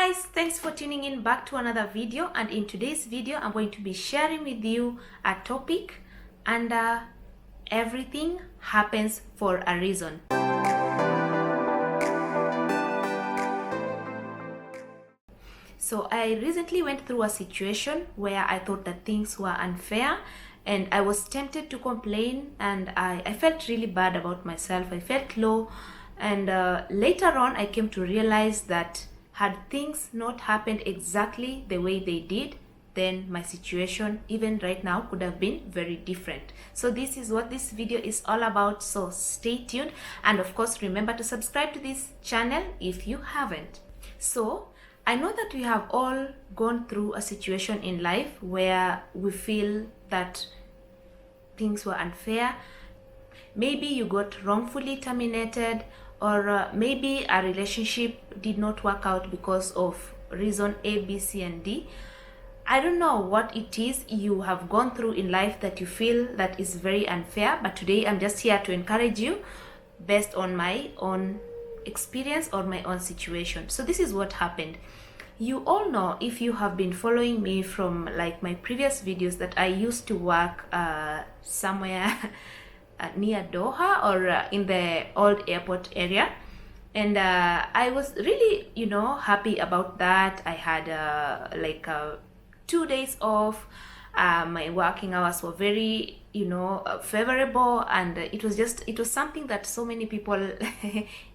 guys, thanks for tuning in back to another video, and in today's video I'm going to be sharing with you a topic and everything happens for a reason. So I recently went through a situation where I thought that things were unfair and I was tempted to complain, and I felt really bad about myself. I felt low, and later on I came to realize that had things not happened exactly the way they did, then my situation even right now could have been very different. So this is what this video is all about, so stay tuned, and of course remember to subscribe to this channel if you haven't. So I know that we have all gone through a situation in life where we feel that things were unfair. Maybe you got wrongfully terminated, or maybe a relationship did not work out because of reason A, B, C, and D. I don't know what it is you have gone through in life that you feel that is very unfair, but today I'm just here to encourage you based on my own experience or my own situation. So this is what happened. You all know, if you have been following me from like my previous videos, that I used to work somewhere near Doha, or in the old airport area, and I was really happy about that. I had 2 days off. My working hours were very favorable, and it was something that so many people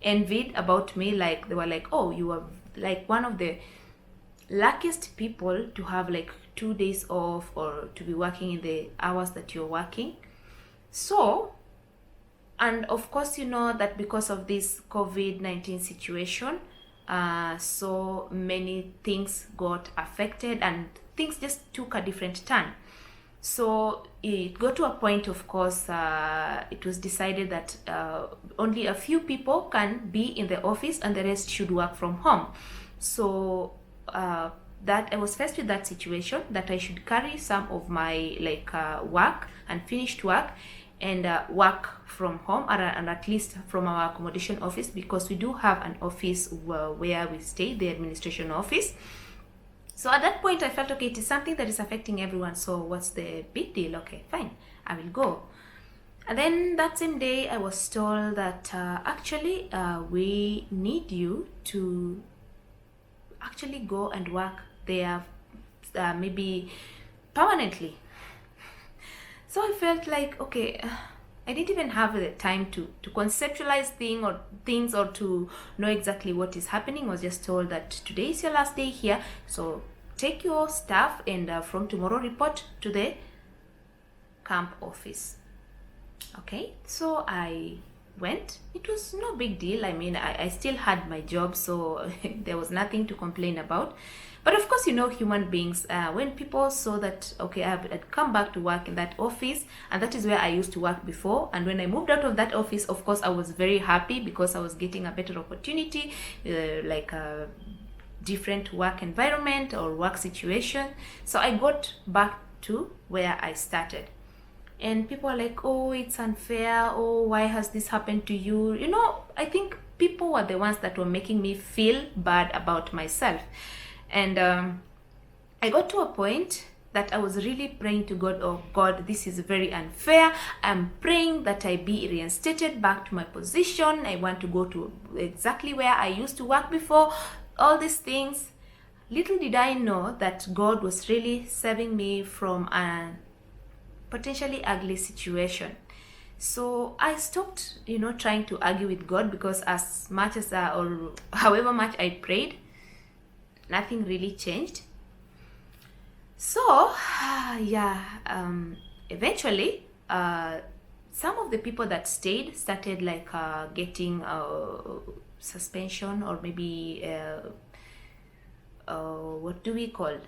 envied about me. Like, they were like, oh, you are like one of the luckiest people to have like 2 days off, or to be working in the hours that you're working. So, and of course you know that because of this COVID-19 situation, so many things got affected and things just took a different turn. So it got to a point, of course, it was decided that only a few people can be in the office and the rest should work from home. So that I was faced with that situation, that I should carry some of my work and finished work and work from home, and at least from our accommodation office, because we do have an office where we stay, the administration office. So at that point I felt, okay, it is something that is affecting everyone, so what's the big deal? Okay, fine, I will go. And then that same day I was told that actually we need you to actually go and work there, maybe permanently. So I felt like, okay, I didn't even have the time to conceptualize things or to know exactly what is happening. I was just told that today is your last day here, so take your stuff and from tomorrow report to the camp office. Okay, so I went. It was no big deal. I mean, I still had my job, so there was nothing to complain about. But of course, human beings, when people saw that, okay, I'd come back to work in that office, and that is where I used to work before, and when I moved out of that office, of course I was very happy because I was getting a better opportunity, like a different work environment or work situation. So I got back to where I started. And people are like, oh, it's unfair, oh, why has this happened to you? I think people were the ones that were making me feel bad about myself. And I got to a point that I was really praying to God, oh God, this is very unfair. I'm praying that I be reinstated back to my position. I want to go to exactly where I used to work before, all these things. Little did I know that God was really saving me from a potentially ugly situation. So I stopped trying to argue with God, because as much as or however much I prayed, nothing really changed. So eventually some of the people that stayed started getting suspension, or maybe what do we call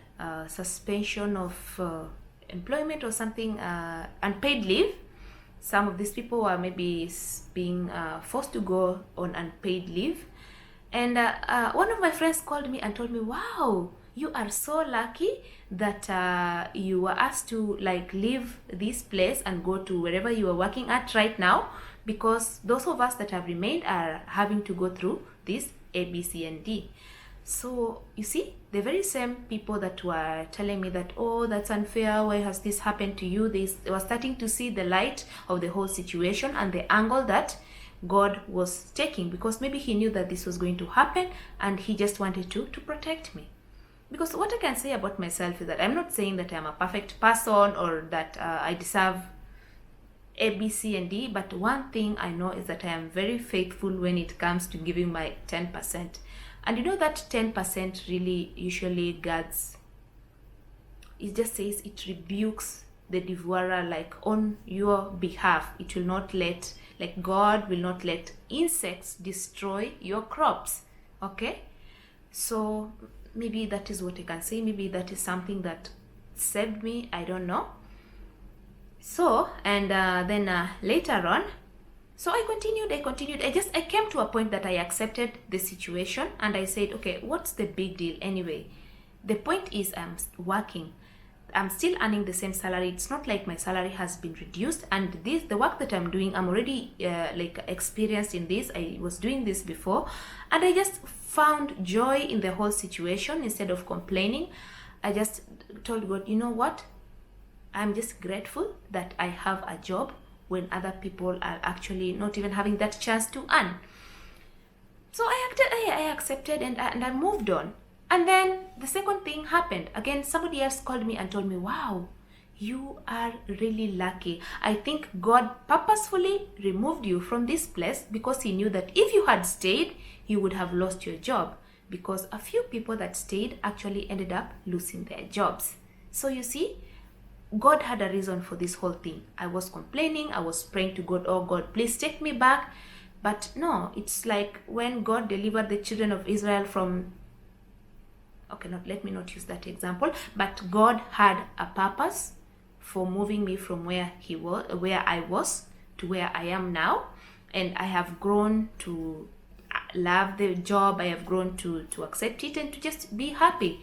suspension of employment or something, unpaid leave. Some of these people were maybe being forced to go on unpaid leave. And one of my friends called me and told me, wow, you are so lucky that you were asked to leave this place and go to wherever you are working at right now, because those of us that have remained are having to go through this A, B, C, and D. So you see, the very same people that were telling me that, oh, that's unfair, why has this happened to you, they were starting to see the light of the whole situation and the angle that God was taking, because maybe he knew that this was going to happen and he just wanted to protect me. Because what I can say about myself is that I'm not saying that I'm a perfect person or that I deserve A, B, C, and D, but one thing I know is that I am very faithful when it comes to giving my 10%. And you know that 10% really usually guards, it just says it rebukes the devourer, like on your behalf. It will not let, like God will not let insects destroy your crops. Okay? So maybe that is what I can say. Maybe that is something that saved me. I don't know. So, and then later on, so I continued. I came to a point that I accepted the situation and I said, okay, what's the big deal anyway? The point is I'm working. I'm still earning the same salary. It's not like my salary has been reduced, and the work that I'm doing, I'm already like experienced in this. I was doing this before, and I just found joy in the whole situation. Instead of complaining, I just told God, you know what? I'm just grateful that I have a job when other people are actually not even having that chance to earn. So I accepted and I moved on. And then the second thing happened. Again, somebody else called me and told me, wow, you are really lucky. I think God purposefully removed you from this place because he knew that if you had stayed, you would have lost your job. Because a few people that stayed actually ended up losing their jobs. So you see, God had a reason for this whole thing. I was complaining, I was praying to God, oh God, please take me back. But no, it's like when God delivered the children of Israel from, okay, let me not use that example, but God had a purpose for moving me from where I was to where I am now. And I have grown to love the job, I have grown to accept it and to just be happy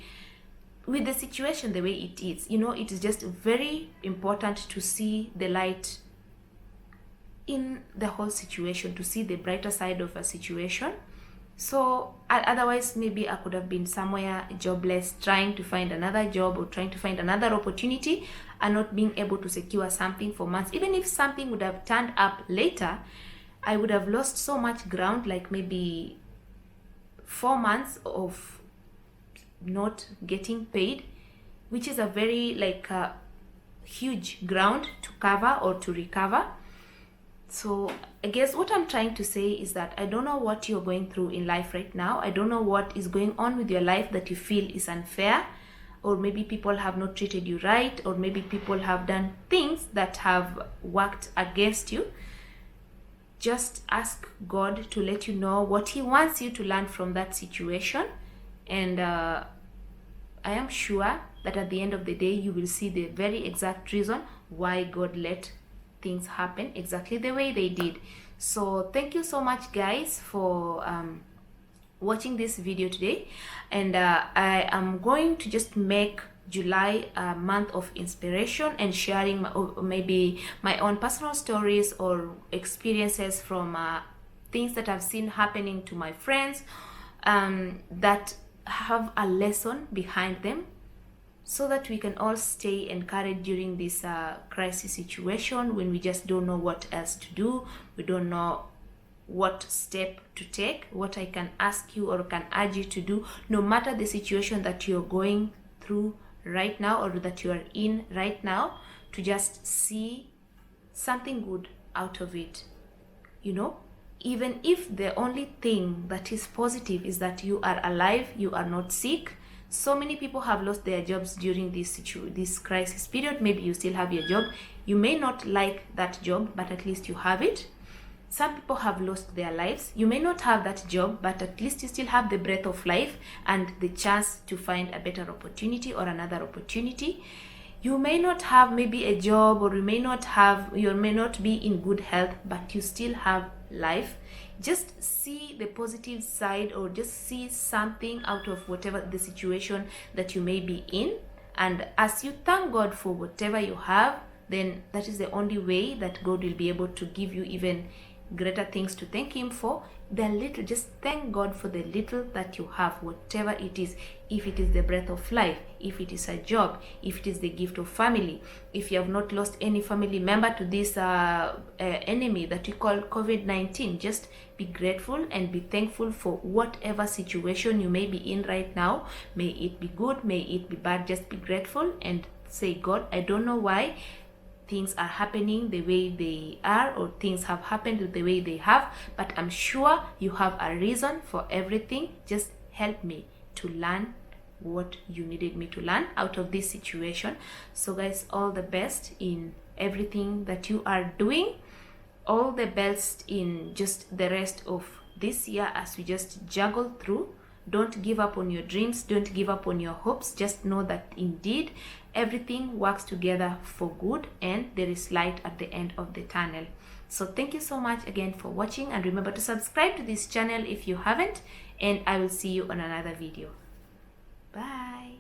with the situation the way it is. You know, it is just very important to see the light in the whole situation, to see the brighter side of a situation. So otherwise, maybe I could have been somewhere jobless, trying to find another job or trying to find another opportunity and not being able to secure something for months. Even if something would have turned up later, I would have lost so much ground, like maybe 4 months of not getting paid, which is a very huge ground to cover or to recover. So I guess what I'm trying to say is that I don't know what you're going through in life right now. I don't know what is going on with your life that you feel is unfair, or maybe people have not treated you right, or maybe people have done things that have worked against you. Just ask God to let you know what he wants you to learn from that situation. And I am sure that at the end of the day, you will see the very exact reason why God let things happen exactly the way they did. So thank you so much, guys, for watching this video today. And I am going to just make July a month of inspiration and sharing maybe my own personal stories or experiences from things that I've seen happening to my friends that have a lesson behind them, so that we can all stay encouraged during this crisis situation when we just don't know what else to do. We don't know what step to take. What I can ask you or can urge you to do, no matter the situation that you're going through right now or that you are in right now, to just see something good out of it. You know, even if the only thing that is positive is that you are alive, you are not sick. So many people have lost their jobs during this crisis period. Maybe you still have your job. You may not like that job, but at least you have it. Some people have lost their lives. You may not have that job, but at least you still have the breath of life and the chance to find a better opportunity or another opportunity. You may not have maybe a job, or you may not be in good health, but you still have life. Just see the positive side, or just see something out of whatever the situation that you may be in. And as you thank God for whatever you have, then that is the only way that God will be able to give you even greater things to thank him for the little, just thank God for the little that you have, whatever it is. If it is the breath of life, if it is a job, if it is the gift of family, if you have not lost any family member to this enemy that we call COVID-19, just be grateful and be thankful for whatever situation you may be in right now. May it be good, may it be bad, just be grateful and say, God, I don't know why things are happening the way they are, or things have happened the way they have, but I'm sure you have a reason for everything. Just help me to learn what you needed me to learn out of this situation. So guys, all the best in everything that you are doing, all the best in just the rest of this year as we just juggle through. Don't give up on your dreams, don't give up on your hopes. Just know that indeed everything works together for good and there is light at the end of the tunnel. So thank you so much again for watching, and remember to subscribe to this channel if you haven't, and I will see you on another video. Bye.